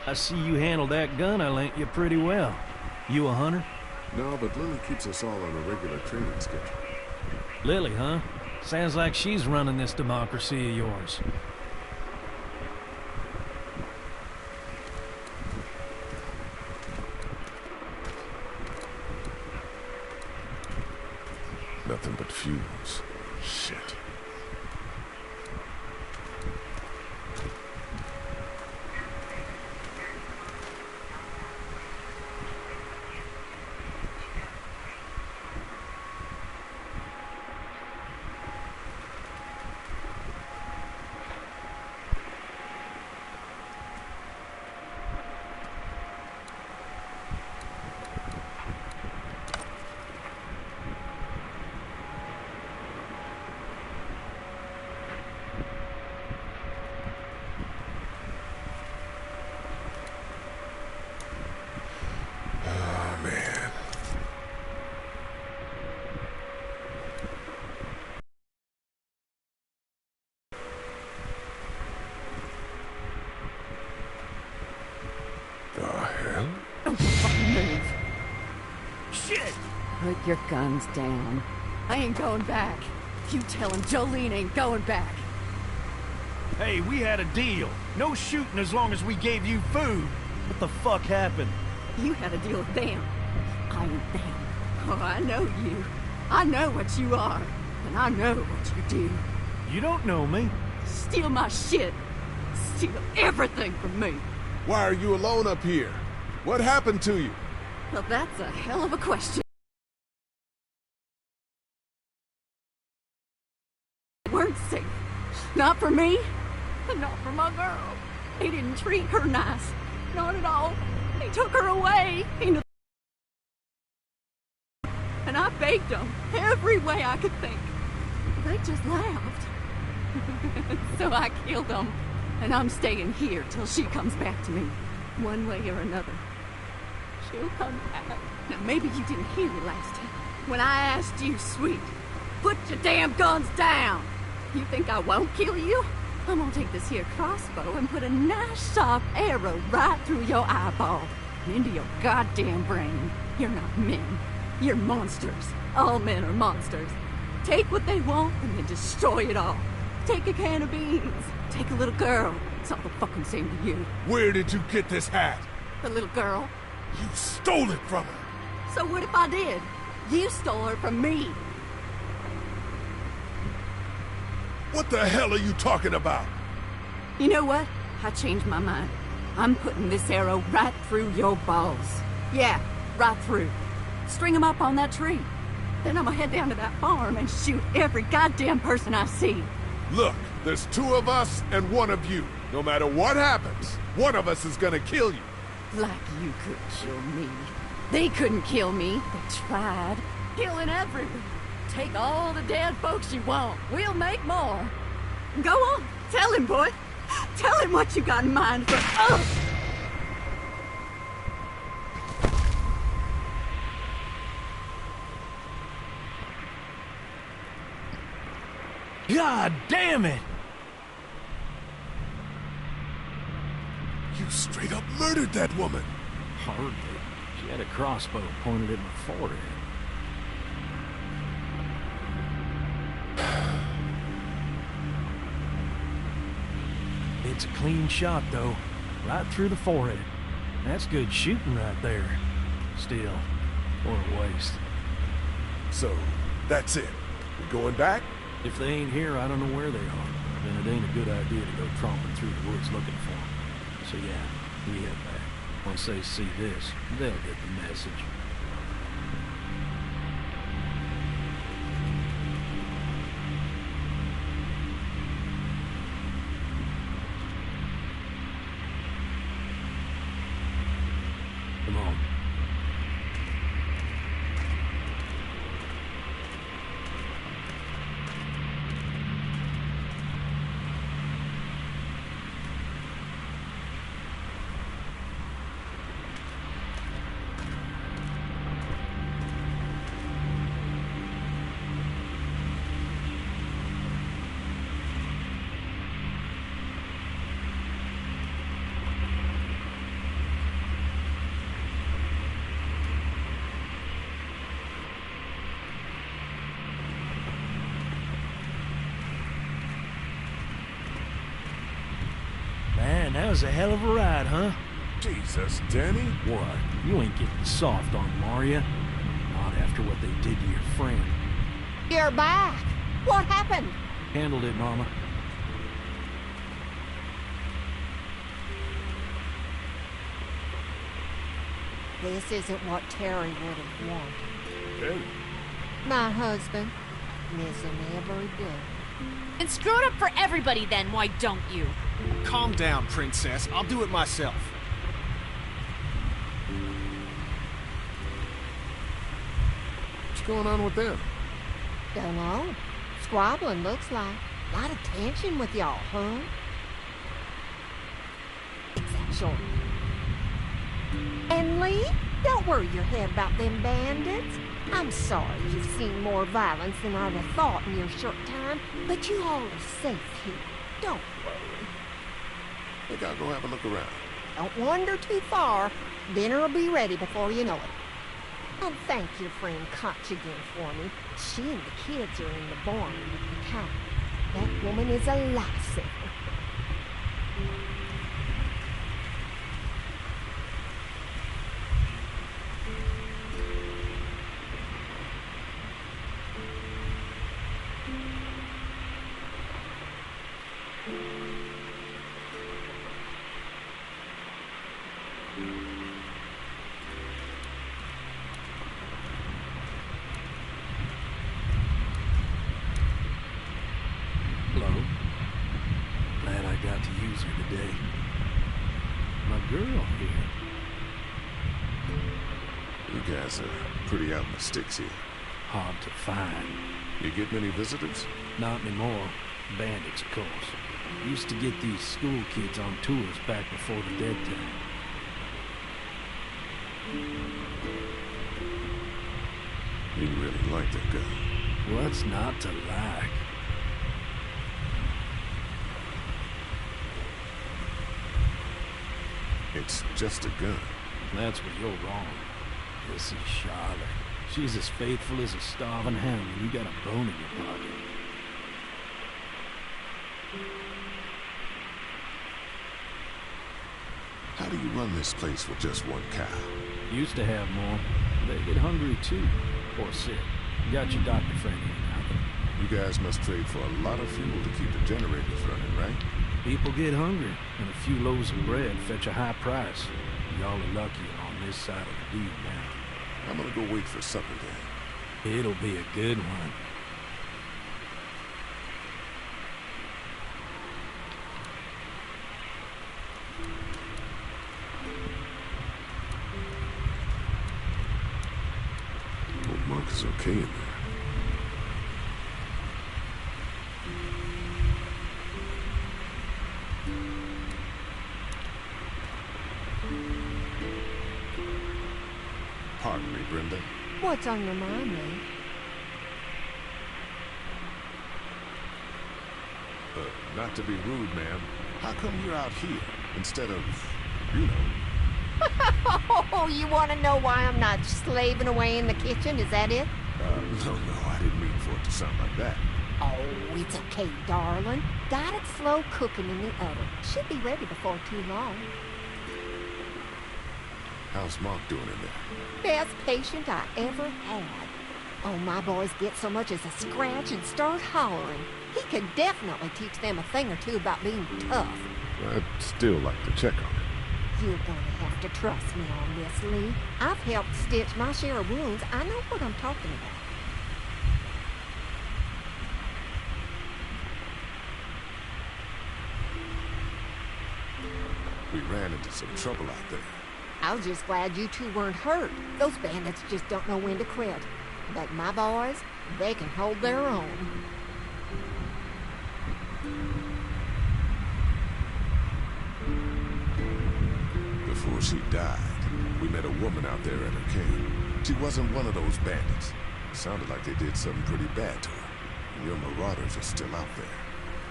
I see you handled that gun I lent you pretty well. You a hunter? No, but Lily keeps us all on a regular training schedule. Lily, huh? Sounds like she's running this democracy of yours. Nothing but fumes. Shit. Put your guns down. I ain't going back. You tell him Jolene ain't going back. Hey, we had a deal. No shooting as long as we gave you food. What the fuck happened? You had a deal with them. I with them. Oh, I know you. I know what you are. And I know what you do. You don't know me. Steal my shit. Steal everything from me. Why are you alone up here? What happened to you? Well, that's a hell of a question. They weren't safe. Not for me, and not for my girl. They didn't treat her nice. Not at all. They took her away into... And I begged them every way I could think. They just laughed. So I killed them. And I'm staying here till she comes back to me. One way or another. She'll come back. Now, maybe you didn't hear me last time. When I asked you, sweet, put your damn guns down. You think I won't kill you? I'm gonna take this here crossbow and put a nice sharp arrow right through your eyeball and into your goddamn brain. You're not men. You're monsters. All men are monsters. Take what they want and then destroy it all. Take a can of beans. Take a little girl. It's all the fucking same to you. Where did you get this hat? The little girl. You stole it from her. So what if I did? You stole her from me. What the hell are you talking about? You know what? I changed my mind. I'm putting this arrow right through your balls. Yeah, right through. String them up on that tree. Then I'm gonna head down to that farm and shoot every goddamn person I see. Look, there's two of us and one of you. No matter what happens, one of us is gonna kill you. Like you could kill me. They couldn't kill me. They tried. Killing everyone. Take all the dead folks you want. We'll make more. Go on. Tell him, boy. Tell him what you got in mind for us. God damn it! You straight up murdered that woman. Hardly. She had a crossbow pointed at my forehead. It's a clean shot, though. Right through the forehead. That's good shooting right there. Still, what a waste. So, that's it. We going back? If they ain't here, I don't know where they are. Then it ain't a good idea to go tromping through the woods looking for them. So yeah, we head back. Once they see this, they'll get the message. Come on. Man, that was a hell of a ride, huh? Jesus, Danny. What? You ain't getting soft on Maria. Not after what they did to your friend. You're back. What happened? Handled it, Mama. This isn't what Terry would have wanted. Terry? My husband. Miss him every day. And screw it up for everybody then, why don't you? Calm down, Princess. I'll do it myself. What's going on with them? Don't know. Squabbling, looks like. A lot of tension with y'all, huh? Sure. And Lee, don't worry your head about them bandits. I'm sorry you've seen more violence than I'd have thought in your short time, but you all are safe here. Don't worry. I think I'll go have a look around. Don't wander too far. Dinner will be ready before you know it. And thank your friend Koch again for me. She and the kids are in the barn with the cow. That woman is a lifesaver. Hello. Glad I got to use her today. My girl here. You guys are pretty out in the sticks here. Hard to find. You get many visitors? Not anymore. Bandits, of course. Used to get these school kids on tours back before the dead time. You really like that gun. What's not to like? It's just a gun. That's where you're wrong. This is Charlotte. She's as faithful as a starving hound when you got a bone in your pocket. How do you run this place with just one cow? Used to have more. They get hungry too. Or sick. You got your doctor friend here now. You guys must trade for a lot of fuel to keep the generators running, right? People get hungry, and a few loaves of bread fetch a high price. Y'all are lucky on this side of the deal now. I'm gonna go wait for supper then. It'll be a good one. Old Monk is okay in there. Pardon me, Brenda. What's on your mind, Lee? Not to be rude, ma'am. How come you're out here instead of, you know? Oh, you want to know why I'm not slaving away in the kitchen? Is that it? No, I didn't mean for it to sound like that. Oh, it's okay, darling. Got it slow cooking in the oven. Should be ready before too long. How's Mark doing in there? Best patient I ever had. Oh, my boys get so much as a scratch and start hollering. He could definitely teach them a thing or two about being tough. I'd still like to check on it. You're gonna have to trust me on this, Lee. I've helped stitch my share of wounds. I know what I'm talking about. We ran into some trouble out there. I was just glad you two weren't hurt. Those bandits just don't know when to quit. But my boys, they can hold their own. Before she died, we met a woman out there at her camp. She wasn't one of those bandits. It sounded like they did something pretty bad to her. And your marauders are still out there.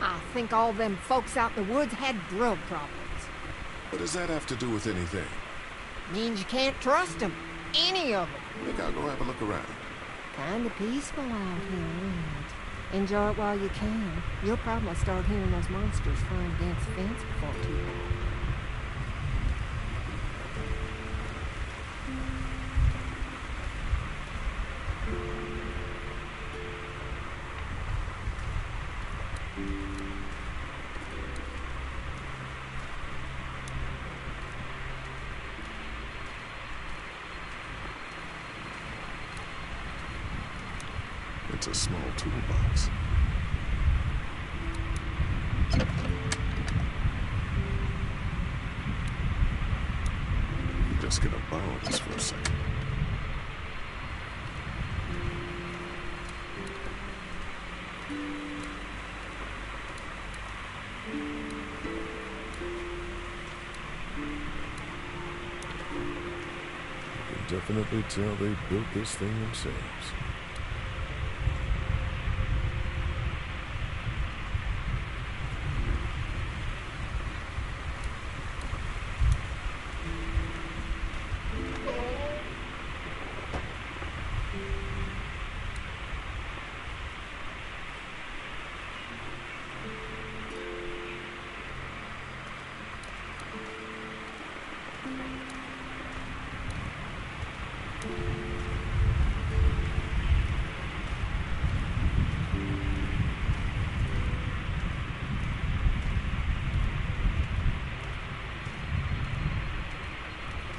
I think all them folks out in the woods had drug problems. What does that have to do with anything? Means you can't trust them. Any of them. I think I'll go have a look around. Kinda peaceful out here, isn't it? Enjoy it while you can. You'll probably start hearing those monsters flying against the fence before too long. It's a small toolbox. I'm just gonna borrow this for a second. You can definitely tell they built this thing themselves.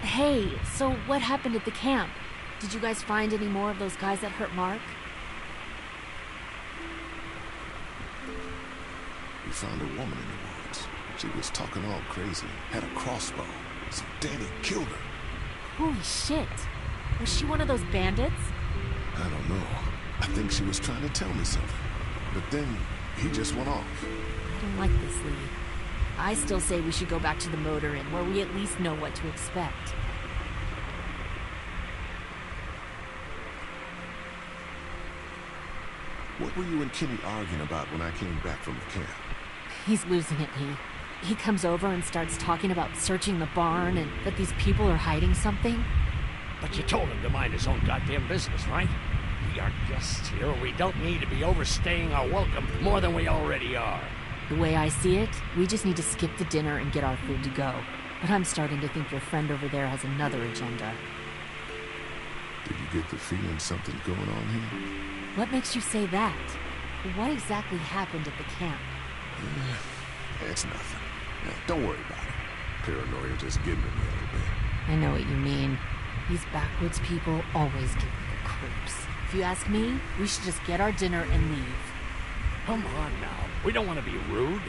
Hey, so what happened at the camp? Did you guys find any more of those guys that hurt Mark? We found a woman in the woods. She was talking all crazy, had a crossbow. So Danny killed her. Holy shit. Was she one of those bandits? I don't know. I think she was trying to tell me something. But then, he just went off. I don't like this, Lee. I still say we should go back to the motor inn, where we at least know what to expect. What were you and Kenny arguing about when I came back from the camp? He's losing it, Lee. He comes over and starts talking about searching the barn and that these people are hiding something. But you told him to mind his own goddamn business, right? We are guests here. We don't need to be overstaying our welcome more than we already are. The way I see it, we just need to skip the dinner and get our food to go. But I'm starting to think your friend over there has another agenda. Did you get the feeling something's going on here? What makes you say that? What exactly happened at the camp? It's nothing. Don't worry about it. Paranoia just getting to me a little bit. I know what you mean. These backwoods people always give me the creeps. If you ask me, we should just get our dinner and leave. Come on now. We don't want to be rude.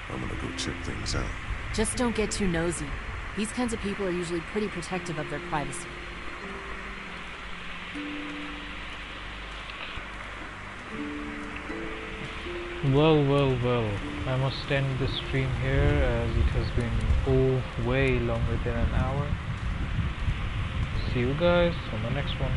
I'm gonna go check things out. Just don't get too nosy. These kinds of people are usually pretty protective of their privacy. Well, I must end the stream here as it has been way longer than an hour. See you guys on the next one.